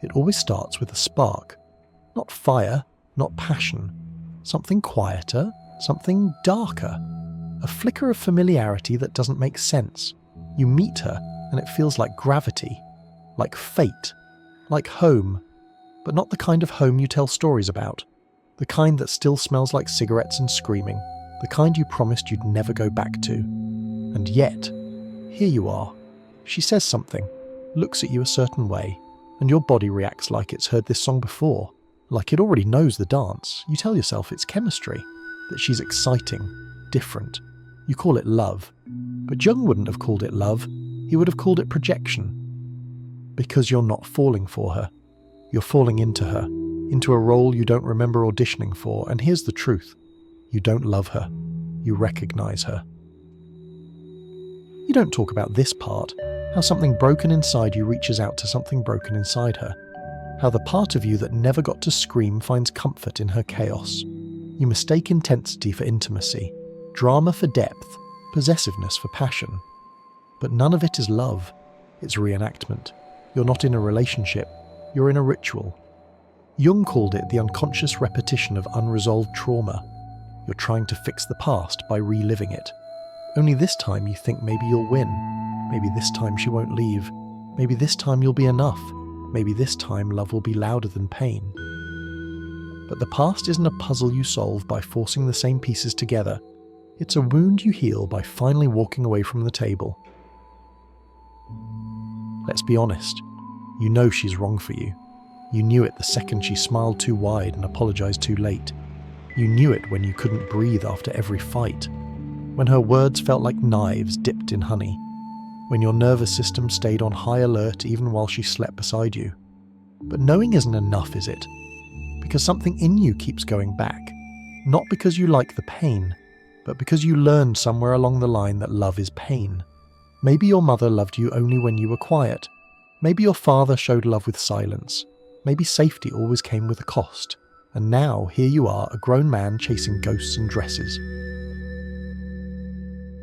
It always starts with a spark. Not fire, not passion. Something quieter, something darker. A flicker of familiarity that doesn't make sense. You meet her and it feels like gravity, like fate, like home, but not the kind of home you tell stories about. The kind that still smells like cigarettes and screaming. The kind you promised you'd never go back to. And yet, here you are. She says something, looks at you a certain way, and your body reacts like it's heard this song before, like it already knows the dance. You tell yourself it's chemistry, that she's exciting, different. You call it love. But Jung wouldn't have called it love, he would have called it projection. Because you're not falling for her. You're falling into her, into a role you don't remember auditioning for, and here's the truth. You don't love her. You recognize her. You don't talk about this part, how something broken inside you reaches out to something broken inside her. How the part of you that never got to scream finds comfort in her chaos. You mistake intensity for intimacy, drama for depth, possessiveness for passion. But none of it is love. It's reenactment. You're not in a relationship. You're in a ritual. Jung called it the unconscious repetition of unresolved trauma. You're trying to fix the past by reliving it. Only this time you think maybe you'll win. Maybe this time she won't leave. Maybe this time you'll be enough. Maybe this time love will be louder than pain. But the past isn't a puzzle you solve by forcing the same pieces together. It's a wound you heal by finally walking away from the table. Let's be honest. You know she's wrong for you. You knew it the second she smiled too wide and apologized too late. You knew it when you couldn't breathe after every fight. When her words felt like knives dipped in honey. When your nervous system stayed on high alert even while she slept beside you. But knowing isn't enough, is it? Because something in you keeps going back. Not because you like the pain, but because you learned somewhere along the line that love is pain. Maybe your mother loved you only when you were quiet. Maybe your father showed love with silence. Maybe safety always came with a cost. And now, here you are, a grown man chasing ghosts in dresses.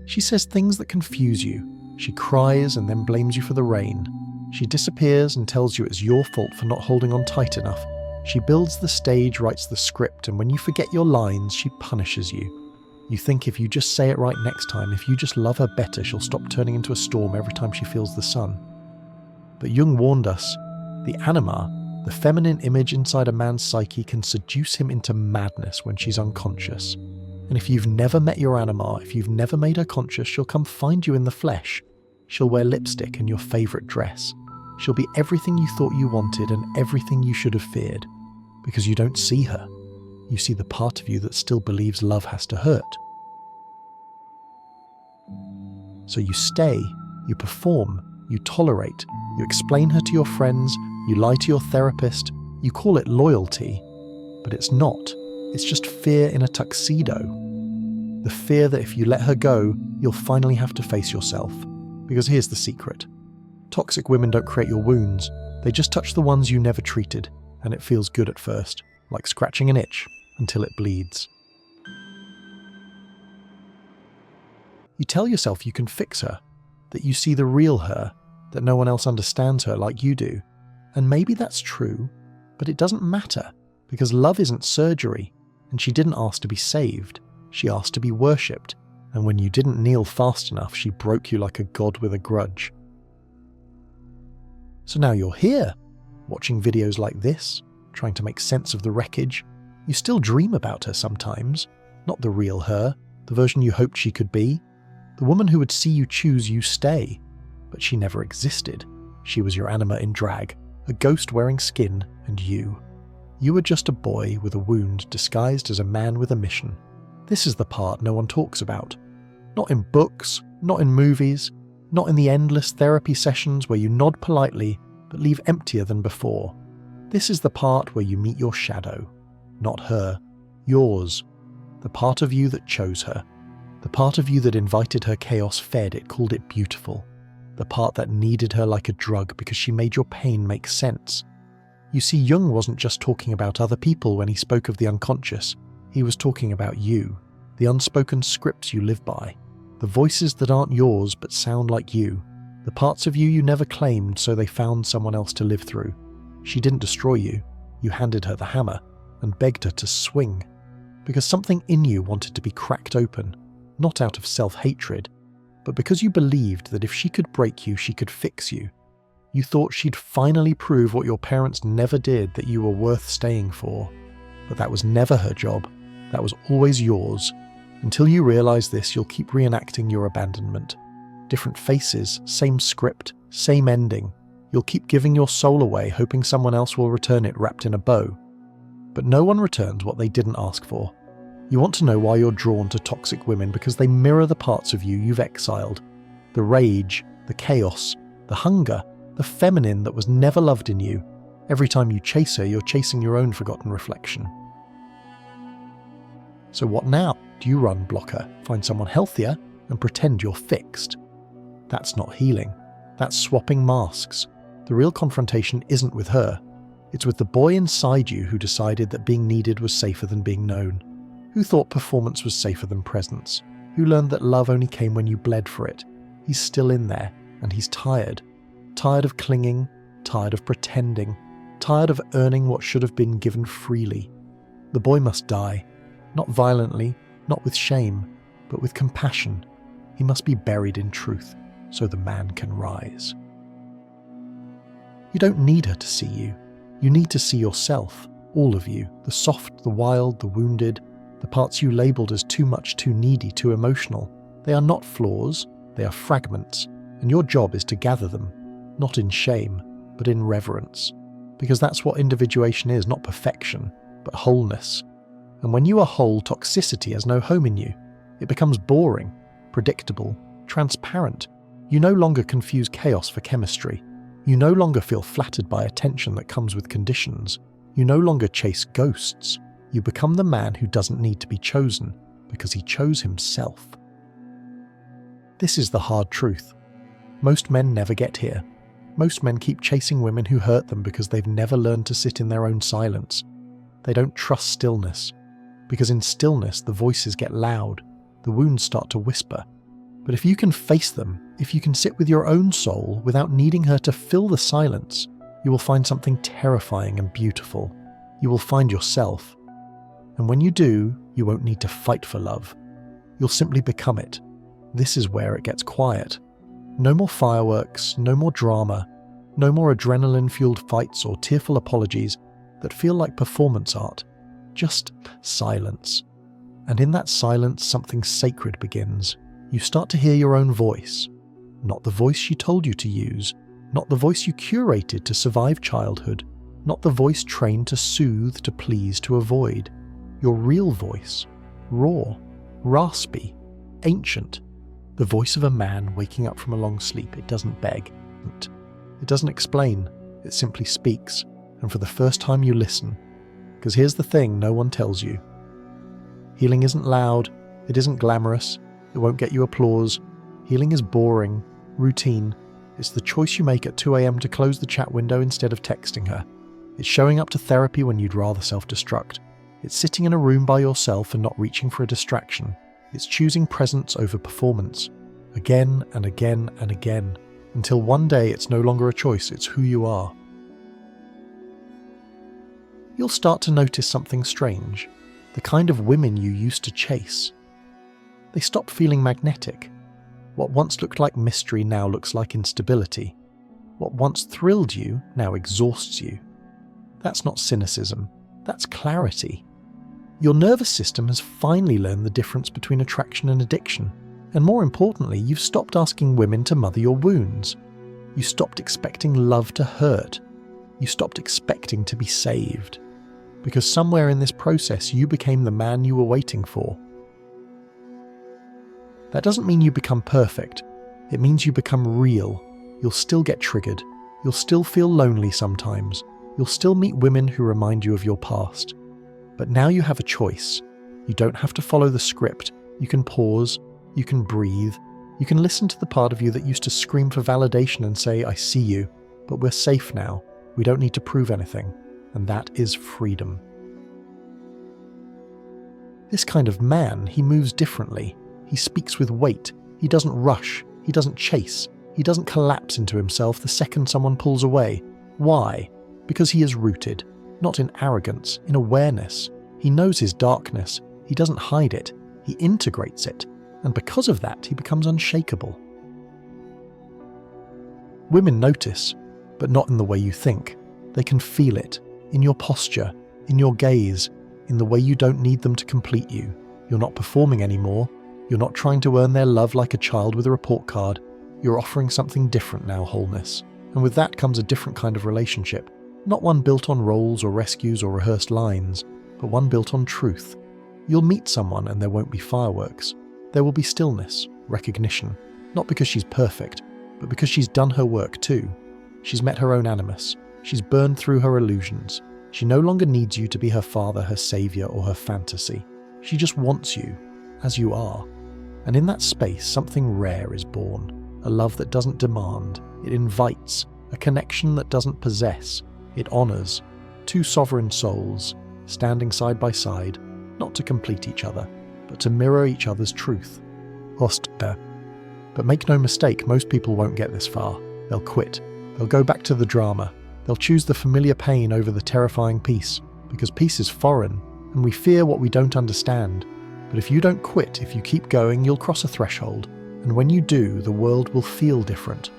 She says things that confuse you. She cries and then blames you for the rain. She disappears and tells you it's your fault for not holding on tight enough. She builds the stage, writes the script, and when you forget your lines, she punishes you. You think if you just say it right next time, if you just love her better, she'll stop turning into a storm every time she feels the sun. But Jung warned us, the anima, the feminine image inside a man's psyche, can seduce him into madness when she's unconscious. And if you've never met your anima, if you've never made her conscious, she'll come find you in the flesh. She'll wear lipstick and your favourite dress. She'll be everything you thought you wanted and everything you should have feared. Because you don't see her. You see the part of you that still believes love has to hurt. So you stay, you perform, you tolerate, you explain her to your friends, you lie to your therapist, you call it loyalty. But it's not. It's just fear in a tuxedo. The fear that if you let her go, you'll finally have to face yourself. Because here's the secret. Toxic women don't create your wounds. They just touch the ones you never treated, and it feels good at first, like scratching an itch, until it bleeds. You tell yourself you can fix her, that you see the real her, that no one else understands her like you do. And maybe that's true, but it doesn't matter, because love isn't surgery, and she didn't ask to be saved, she asked to be worshipped, and when you didn't kneel fast enough, she broke you like a god with a grudge. So now you're here, watching videos like this, trying to make sense of the wreckage. You still dream about her sometimes, not the real her, the version you hoped she could be, the woman who would see you choose you stay. But she never existed. She was your anima in drag, a ghost wearing skin, and you. You were just a boy with a wound disguised as a man with a mission. This is the part no one talks about. Not in books, not in movies, not in the endless therapy sessions where you nod politely but leave emptier than before. This is the part where you meet your shadow. Not her, yours. The part of you that chose her. The part of you that invited her chaos fed it, called it beautiful. The part that needed her like a drug because she made your pain make sense. You see, Jung wasn't just talking about other people when he spoke of the unconscious. He was talking about you, the unspoken scripts you live by, the voices that aren't yours but sound like you, the parts of you you never claimed so they found someone else to live through. She didn't destroy you. You handed her the hammer and begged her to swing, because something in you wanted to be cracked open, not out of self-hatred, but because you believed that if she could break you, she could fix you. You thought she'd finally prove what your parents never did, that you were worth staying for. But that was never her job. That was always yours. Until you realize this, you'll keep reenacting your abandonment. Different faces, same script, same ending. You'll keep giving your soul away, hoping someone else will return it wrapped in a bow. But no one returns what they didn't ask for. You want to know why you're drawn to toxic women, because they mirror the parts of you you've exiled. The rage, the chaos, the hunger, the feminine that was never loved in you. Every time you chase her, you're chasing your own forgotten reflection. So what now? Do you run, block her, find someone healthier, and pretend you're fixed? That's not healing. That's swapping masks. The real confrontation isn't with her. It's with the boy inside you who decided that being needed was safer than being known. Who thought performance was safer than presence? Who learned that love only came when you bled for it? He's still in there, and he's tired. Tired of clinging, tired of pretending, tired of earning what should have been given freely. The boy must die, not violently, not with shame, but with compassion. He must be buried in truth, so the man can rise. You don't need her to see you. You need to see yourself, all of you, the soft, the wild, the wounded, the parts you labelled as too much, too needy, too emotional. They are not flaws, they are fragments, and your job is to gather them, not in shame, but in reverence. Because that's what individuation is, not perfection, but wholeness. And when you are whole, toxicity has no home in you. It becomes boring, predictable, transparent. You no longer confuse chaos for chemistry. You no longer feel flattered by attention that comes with conditions. You no longer chase ghosts. You become the man who doesn't need to be chosen, because he chose himself. This is the hard truth. Most men never get here. Most men keep chasing women who hurt them because they've never learned to sit in their own silence. They don't trust stillness, because in stillness the voices get loud, the wounds start to whisper. But if you can face them, if you can sit with your own soul without needing her to fill the silence, you will find something terrifying and beautiful. You will find yourself. And when you do, you won't need to fight for love. You'll simply become it. This is where it gets quiet. No more fireworks, no more drama, no more adrenaline-fueled fights or tearful apologies that feel like performance art. Just silence. And in that silence, something sacred begins. You start to hear your own voice. Not the voice she told you to use, not the voice you curated to survive childhood, not the voice trained to soothe, to please, to avoid. Your real voice, raw, raspy, ancient. The voice of a man waking up from a long sleep. It doesn't beg. It doesn't explain. It simply speaks. And for the first time you listen. Because here's the thing no one tells you. Healing isn't loud. It isn't glamorous. It won't get you applause. Healing is boring, routine. It's the choice you make at 2 a.m. to close the chat window instead of texting her. It's showing up to therapy when you'd rather self-destruct. It's sitting in a room by yourself and not reaching for a distraction. It's choosing presence over performance, again and again and again, until one day it's no longer a choice, it's who you are. You'll start to notice something strange, the kind of women you used to chase. They stop feeling magnetic. What once looked like mystery now looks like instability. What once thrilled you now exhausts you. That's not cynicism, that's clarity. Your nervous system has finally learned the difference between attraction and addiction. And more importantly, you've stopped asking women to mother your wounds. You stopped expecting love to hurt. You stopped expecting to be saved. Because somewhere in this process, you became the man you were waiting for. That doesn't mean you become perfect. It means you become real. You'll still get triggered. You'll still feel lonely sometimes. You'll still meet women who remind you of your past. But now you have a choice. You don't have to follow the script. You can pause. You can breathe. You can listen to the part of you that used to scream for validation and say, I see you, but we're safe now. We don't need to prove anything. And that is freedom. This kind of man, he moves differently. He speaks with weight. He doesn't rush. He doesn't chase. He doesn't collapse into himself the second someone pulls away. Why? Because he is rooted, not in arrogance, in awareness. He knows his darkness. He doesn't hide it. He integrates it. And because of that, he becomes unshakable. Women notice, but not in the way you think. They can feel it, in your posture, in your gaze, in the way you don't need them to complete you. You're not performing anymore. You're not trying to earn their love like a child with a report card. You're offering something different now, wholeness. And with that comes a different kind of relationship. Not one built on roles or rescues or rehearsed lines, but one built on truth. You'll meet someone and there won't be fireworks. There will be stillness, recognition. Not because she's perfect, but because she's done her work too. She's met her own animus. She's burned through her illusions. She no longer needs you to be her father, her savior, or her fantasy. She just wants you, as you are. And in that space, something rare is born. A love that doesn't demand. It invites. A connection that doesn't possess. It honors. Two sovereign souls, standing side by side, not to complete each other, but to mirror each other's truth. Hosta. But make no mistake, most people won't get this far. They'll quit. They'll go back to the drama. They'll choose the familiar pain over the terrifying peace, because peace is foreign, and we fear what we don't understand. But if you don't quit, if you keep going, you'll cross a threshold, and when you do, the world will feel different.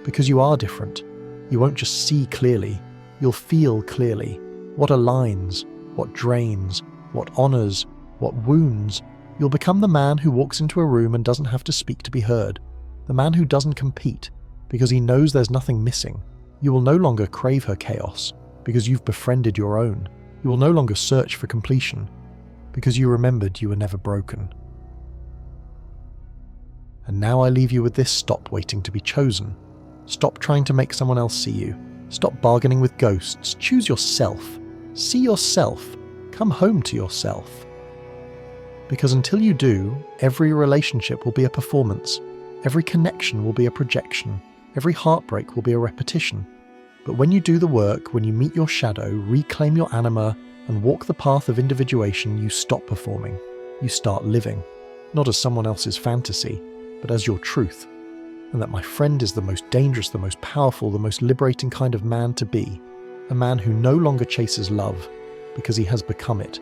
Because you are different. You won't just see clearly, you'll feel clearly. What aligns, what drains, what honors, what wounds. You'll become the man who walks into a room and doesn't have to speak to be heard. The man who doesn't compete, because he knows there's nothing missing. You will no longer crave her chaos, because you've befriended your own. You will no longer search for completion, because you remembered you were never broken. And now I leave you with this: stop waiting to be chosen. Stop trying to make someone else see you. Stop bargaining with ghosts. Choose yourself. See yourself. Come home to yourself. Because until you do, every relationship will be a performance. Every connection will be a projection. Every heartbreak will be a repetition. But when you do the work, when you meet your shadow, reclaim your anima, and walk the path of individuation, you stop performing. You start living. Not as someone else's fantasy, but as your truth. And that, my friend, is the most dangerous, the most powerful, the most liberating kind of man to be. A man who no longer chases love, because he has become it.